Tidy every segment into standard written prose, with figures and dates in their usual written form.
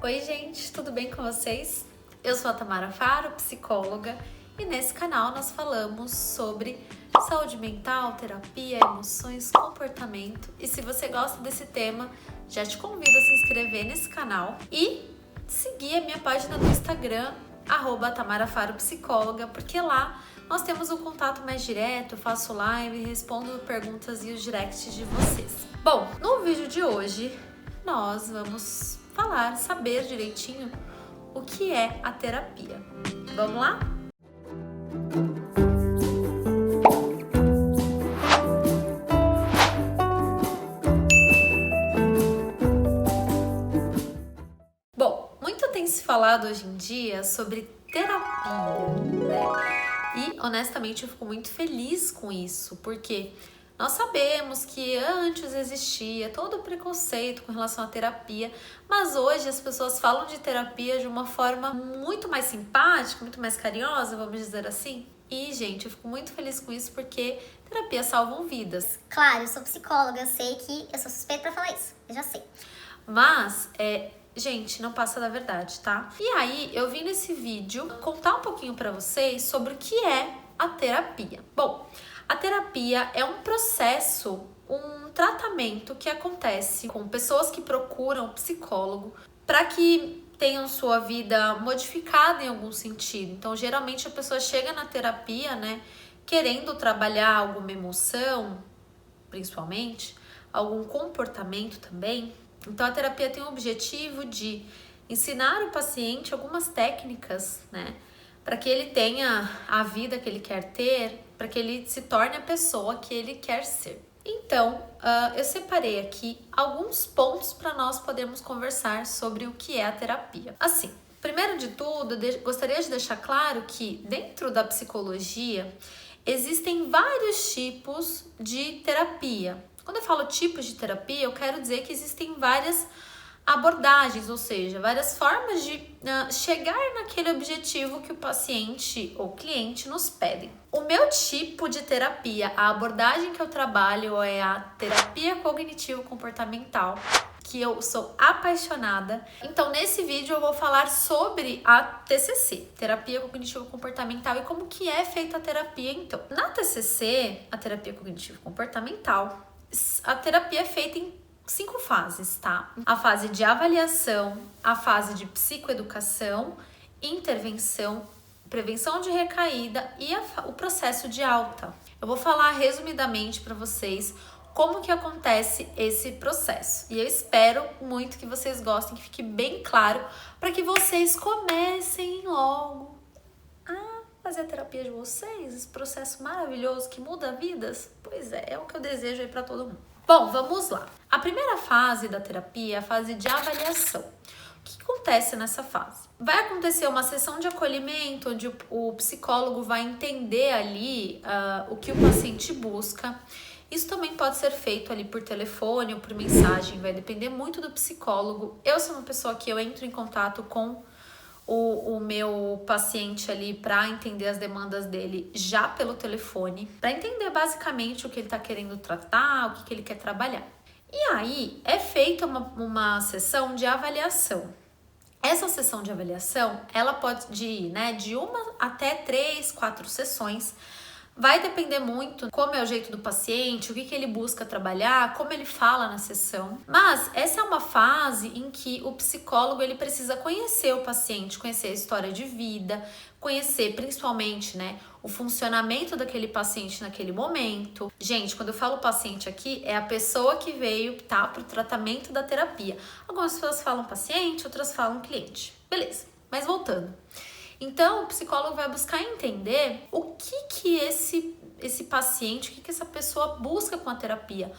Oi gente, tudo bem com vocês? Eu sou a Tamara Faro, psicóloga, e nesse canal nós falamos sobre saúde mental, terapia, emoções, comportamento. E se você gosta desse tema, já te convido a se inscrever nesse canal e seguir a minha página do Instagram, @tamarafaropsicóloga, porque lá nós temos um contato mais direto, eu faço live, respondo perguntas e os directs de vocês. Bom, no vídeo de hoje nós vamos saber direitinho o que é a terapia. Vamos lá? Bom, muito tem se falado hoje em dia sobre terapia, né? E honestamente eu fico muito feliz com isso, porque nós sabemos que antes existia todo o preconceito com relação à terapia, mas hoje as pessoas falam de terapia de uma forma muito mais simpática, muito mais carinhosa, vamos dizer assim. E, gente, eu fico muito feliz com isso porque terapia salvam vidas. Claro, eu sou psicóloga, eu sei que eu sou suspeita pra falar isso, eu já sei. Mas, gente, não passa da verdade, tá? E aí, eu vim nesse vídeo contar um pouquinho pra vocês sobre o que é a terapia. Bom, a terapia é um processo, um tratamento que acontece com pessoas que procuram psicólogo para que tenham sua vida modificada em algum sentido. Então, geralmente a pessoa chega na terapia, né, querendo trabalhar alguma emoção, principalmente, algum comportamento também. Então, a terapia tem o objetivo de ensinar o paciente algumas técnicas, né, para que ele tenha a vida que ele quer ter, para que ele se torne a pessoa que ele quer ser. Então, eu separei aqui alguns pontos para nós podermos conversar sobre o que é a terapia. Assim, primeiro de tudo, gostaria de deixar claro que dentro da psicologia existem vários tipos de terapia. Quando eu falo tipos de terapia, eu quero dizer que existem várias abordagens, ou seja, várias formas de chegar naquele objetivo que o paciente ou cliente nos pedem. O meu tipo de terapia, a abordagem que eu trabalho é a terapia cognitivo-comportamental, que eu sou apaixonada. Então, nesse vídeo eu vou falar sobre a TCC, terapia cognitivo-comportamental, e como que é feita a terapia, então. Na TCC, a terapia cognitivo-comportamental, a terapia é feita em 5 fases, tá? A fase de avaliação, a fase de psicoeducação, intervenção, prevenção de recaída e o processo de alta. Eu vou falar resumidamente para vocês como que acontece esse processo. E eu espero muito que vocês gostem, que fique bem claro, para que vocês comecem logo a fazer a terapia de vocês, esse processo maravilhoso que muda vidas. Pois é o que eu desejo aí para todo mundo. Bom, vamos lá. A primeira fase da terapia é a fase de avaliação. O que acontece nessa fase? Vai acontecer uma sessão de acolhimento, onde o psicólogo vai entender ali o que o paciente busca. Isso também pode ser feito ali por telefone ou por mensagem, vai depender muito do psicólogo. Eu sou uma pessoa que eu entro em contato com o meu paciente ali para entender as demandas dele já pelo telefone, para entender basicamente o que ele está querendo tratar, o que ele quer trabalhar. E aí é feita uma sessão de avaliação. Essa sessão de avaliação, ela pode ir, né, de 1 até 3, 4 sessões. Vai depender muito como é o jeito do paciente, o que ele busca trabalhar, como ele fala na sessão. Mas essa é uma fase em que o psicólogo ele precisa conhecer o paciente, conhecer a história de vida, conhecer principalmente, né, o funcionamento daquele paciente naquele momento. Gente, quando eu falo paciente aqui, é a pessoa que veio, tá, para o tratamento da terapia. Algumas pessoas falam paciente, outras falam cliente. Beleza, mas voltando. Então, o psicólogo vai buscar entender o que esse paciente, o que essa pessoa busca com a terapia.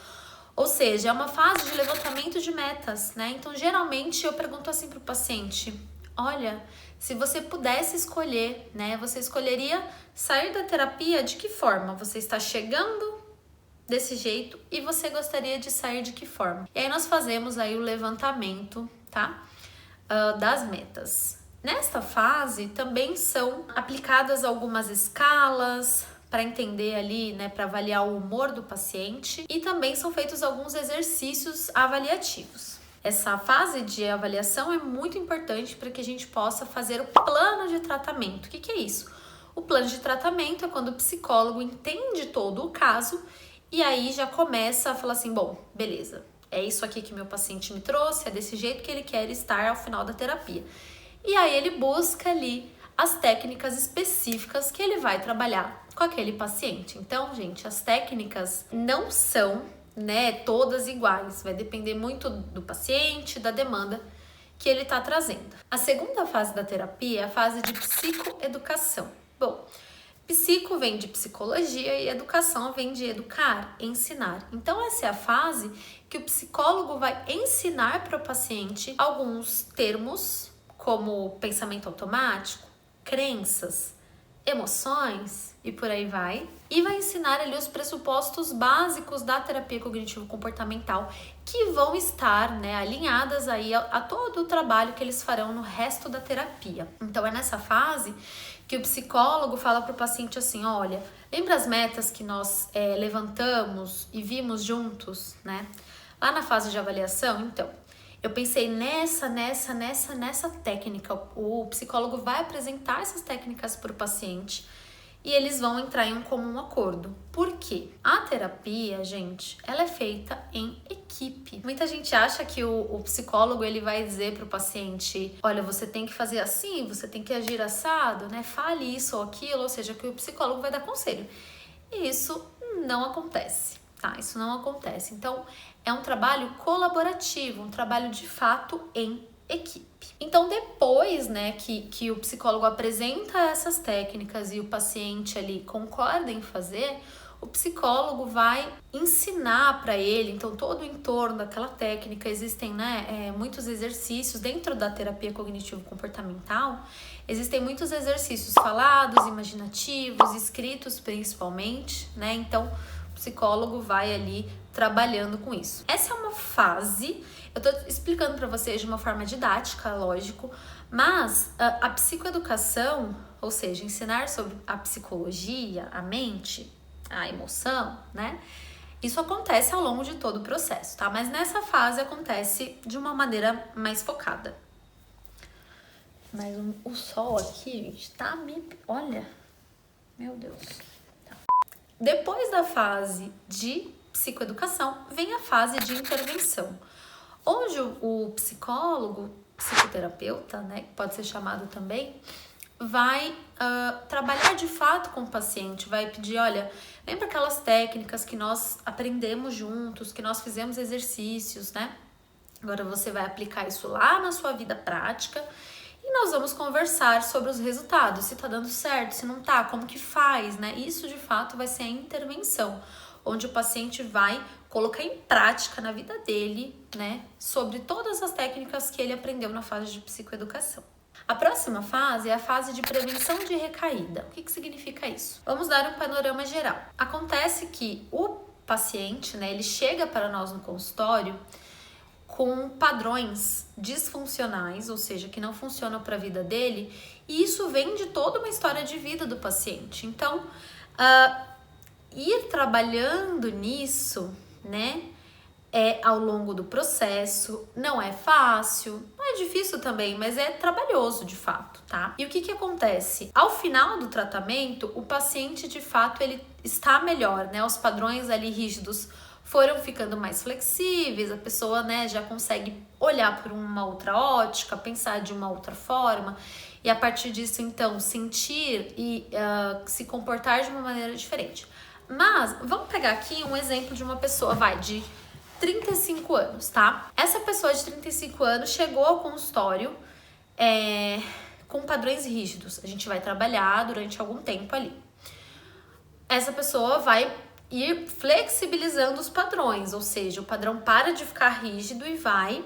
Ou seja, é uma fase de levantamento de metas, né? Então, geralmente, eu pergunto assim para o paciente: olha, se você pudesse escolher, né? Você escolheria sair da terapia de que forma? Você está chegando desse jeito e você gostaria de sair de que forma? E aí, nós fazemos aí o levantamento, tá? Das metas. Nesta fase também são aplicadas algumas escalas para entender ali, né, para avaliar o humor do paciente, e também são feitos alguns exercícios avaliativos. Essa fase de avaliação é muito importante para que a gente possa fazer o plano de tratamento. O que é isso? O plano de tratamento é quando o psicólogo entende todo o caso e aí já começa a falar assim, bom, beleza, é isso aqui que meu paciente me trouxe, é desse jeito que ele quer estar ao final da terapia. E aí ele busca ali as técnicas específicas que ele vai trabalhar com aquele paciente. Então, gente, as técnicas não são, todas iguais. Vai depender muito do paciente, da demanda que ele está trazendo. A segunda fase da terapia é a fase de psicoeducação. Bom, psico vem de psicologia e educação vem de educar, ensinar. Então, essa é a fase que o psicólogo vai ensinar para o paciente alguns termos, como pensamento automático, crenças, emoções e por aí vai. E vai ensinar ali os pressupostos básicos da terapia cognitivo-comportamental que vão estar, alinhadas aí a todo o trabalho que eles farão no resto da terapia. Então é nessa fase que o psicólogo fala para o paciente assim, olha, lembra as metas que nós levantamos e vimos juntos, Lá na fase de avaliação, então, eu pensei nessa técnica. O psicólogo vai apresentar essas técnicas para o paciente e eles vão entrar em um comum acordo. Por quê? A terapia, gente, ela é feita em equipe. Muita gente acha que o psicólogo ele vai dizer para o paciente, olha, você tem que fazer assim, você tem que agir assado, fale isso ou aquilo, ou seja, que o psicólogo vai dar conselho. E isso não acontece, tá? Isso não acontece. Então, é um trabalho colaborativo, um trabalho de fato em equipe. Então, depois, que o psicólogo apresenta essas técnicas e o paciente ali concorda em fazer, o psicólogo vai ensinar para ele, então, todo o entorno daquela técnica. Existem, muitos exercícios dentro da terapia cognitivo-comportamental, existem muitos exercícios falados, imaginativos, escritos principalmente, Então, o psicólogo vai ali trabalhando com isso. Essa é uma fase, eu tô explicando para vocês de uma forma didática, lógico, mas a psicoeducação, ou seja, ensinar sobre a psicologia, a mente, a emoção, isso acontece ao longo de todo o processo, tá? Mas nessa fase acontece de uma maneira mais focada. Mas o sol aqui, gente, tá me... Olha, meu Deus. Tá. Depois da fase de psicoeducação, vem a fase de intervenção, onde o psicólogo, psicoterapeuta, que pode ser chamado também, vai trabalhar de fato com o paciente, vai pedir, olha, lembra aquelas técnicas que nós aprendemos juntos, que nós fizemos exercícios, Agora você vai aplicar isso lá na sua vida prática e nós vamos conversar sobre os resultados, se tá dando certo, se não tá, como que faz, Isso de fato vai ser a intervenção, onde o paciente vai colocar em prática na vida dele, sobre todas as técnicas que ele aprendeu na fase de psicoeducação. A próxima fase é a fase de prevenção de recaída. O que significa isso? Vamos dar um panorama geral. Acontece que o paciente, ele chega para nós no consultório com padrões disfuncionais, ou seja, que não funcionam para a vida dele, e isso vem de toda uma história de vida do paciente. Então, ir trabalhando nisso, ao longo do processo, não é fácil, não é difícil também, mas é trabalhoso de fato, tá? E o que acontece? Ao final do tratamento, o paciente de fato ele está melhor, Os padrões ali rígidos foram ficando mais flexíveis, a pessoa, já consegue olhar por uma outra ótica, pensar de uma outra forma, e a partir disso, então, sentir e se comportar de uma maneira diferente. Mas, vamos pegar aqui um exemplo de uma pessoa, de 35 anos, tá? Essa pessoa de 35 anos chegou ao consultório com padrões rígidos. A gente vai trabalhar durante algum tempo ali. Essa pessoa vai ir flexibilizando os padrões, ou seja, o padrão para de ficar rígido e vai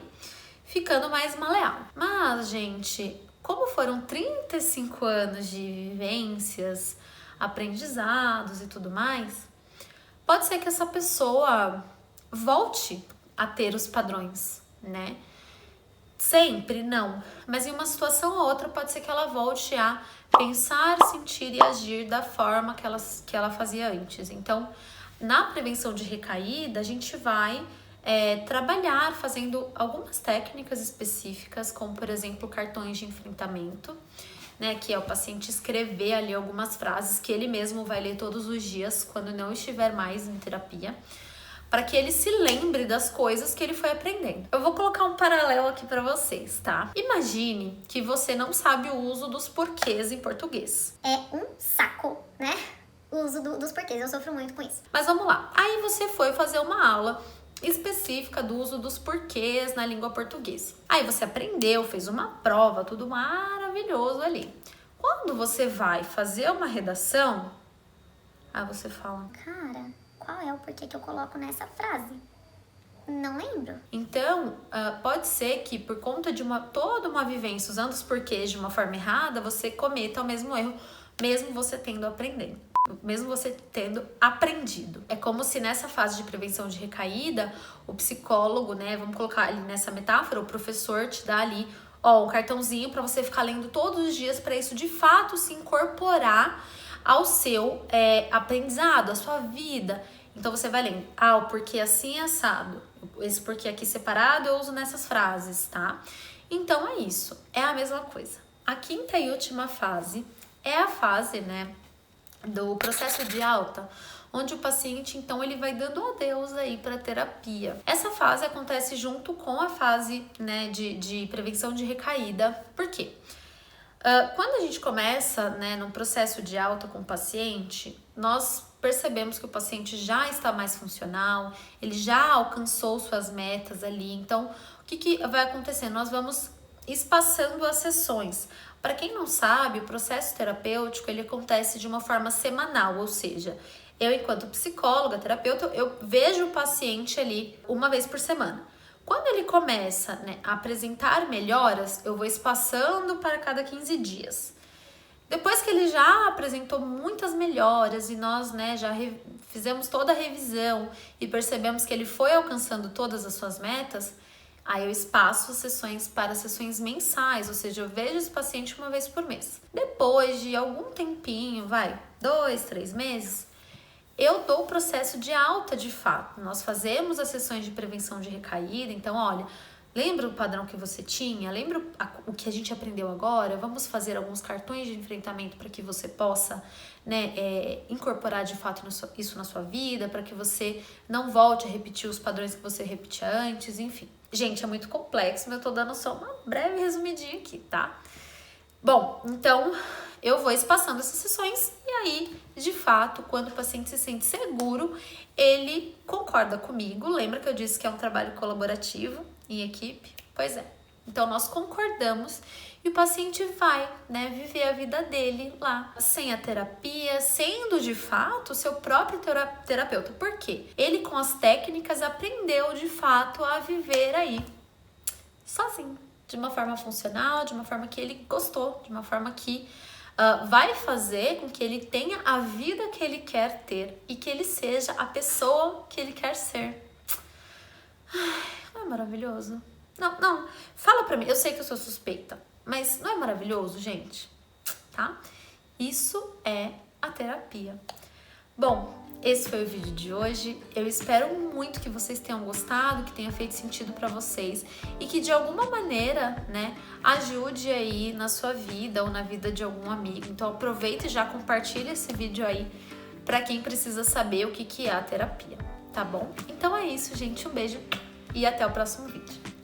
ficando mais maleável. Mas, gente, como foram 35 anos de vivências, aprendizados e tudo mais, pode ser que essa pessoa volte a ter os padrões, Sempre, não. Mas em uma situação ou outra, pode ser que ela volte a pensar, sentir e agir da forma que ela fazia antes. Então, na prevenção de recaída, a gente vai trabalhar fazendo algumas técnicas específicas, como por exemplo cartões de enfrentamento, né, que é o paciente escrever ali algumas frases que ele mesmo vai ler todos os dias quando não estiver mais em terapia, para que ele se lembre das coisas que ele foi aprendendo. Eu vou colocar um paralelo aqui para vocês, tá? Imagine que você não sabe o uso dos porquês em português. É um saco, né? O uso dos porquês, eu sofro muito com isso. Mas vamos lá. Aí você foi fazer uma aula específica do uso dos porquês na língua portuguesa. Aí você aprendeu, fez uma prova, tudo maravilhoso ali. Quando você vai fazer uma redação, aí você fala: cara, qual é o porquê que eu coloco nessa frase? Não lembro. Então, pode ser que por conta de toda uma vivência usando os porquês de uma forma errada, você cometa o mesmo erro, mesmo você tendo aprendido. É como se nessa fase de prevenção de recaída, o psicólogo, né, vamos colocar ali nessa metáfora, o professor te dá ali, um cartãozinho para você ficar lendo todos os dias, para isso de fato se incorporar ao seu aprendizado, à sua vida. Então você vai lendo, o porquê assim é assado, esse porquê aqui separado eu uso nessas frases, tá? Então é isso, é a mesma coisa. A quinta e última fase é a fase, né, do processo de alta, onde o paciente, então, ele vai dando adeus aí para terapia. Essa fase acontece junto com a fase, né, de prevenção de recaída. Por quê? Quando a gente começa, né, no processo de alta com o paciente, nós percebemos que o paciente já está mais funcional, ele já alcançou suas metas ali. Então, o que vai acontecer? Nós vamos espaçando as sessões. Para quem não sabe, o processo terapêutico ele acontece de uma forma semanal, ou seja, eu enquanto psicóloga, terapeuta, eu vejo o paciente ali uma vez por semana. Quando ele começa, né, a apresentar melhoras, eu vou espaçando para cada 15 dias. Depois que ele já apresentou muitas melhoras e nós, né, já fizemos toda a revisão e percebemos que ele foi alcançando todas as suas metas, aí eu espaço sessões para sessões mensais, ou seja, eu vejo esse paciente uma vez por mês. Depois de algum tempinho, 2, 3 meses, eu dou o processo de alta de fato. Nós fazemos as sessões de prevenção de recaída, então olha, lembra o padrão que você tinha? Lembra o que a gente aprendeu agora? Vamos fazer alguns cartões de enfrentamento para que você possa, né, incorporar de fato isso na sua vida, para que você não volte a repetir os padrões que você repetia antes, enfim. Gente, é muito complexo, mas eu tô dando só uma breve resumidinha aqui, tá? Bom, então eu vou espaçando essas sessões e aí, de fato, quando o paciente se sente seguro, ele concorda comigo. Lembra que eu disse que é um trabalho colaborativo em equipe? Pois é. Então, nós concordamos e o paciente vai, né, viver a vida dele lá, sem a terapia, sendo de fato o seu próprio terapeuta. Por quê? Ele, com as técnicas, aprendeu de fato a viver aí sozinho, de uma forma funcional, de uma forma que ele gostou, de uma forma que vai fazer com que ele tenha a vida que ele quer ter e que ele seja a pessoa que ele quer ser. Não é maravilhoso? Não, fala pra mim, eu sei que eu sou suspeita, mas não é maravilhoso, gente? Tá? Isso é a terapia. Bom, esse foi o vídeo de hoje. Eu espero muito que vocês tenham gostado, que tenha feito sentido pra vocês e que de alguma maneira, né, ajude aí na sua vida ou na vida de algum amigo. Então aproveita e já compartilha esse vídeo aí pra quem precisa saber o que é a terapia, tá bom? Então é isso, gente. Um beijo e até o próximo vídeo.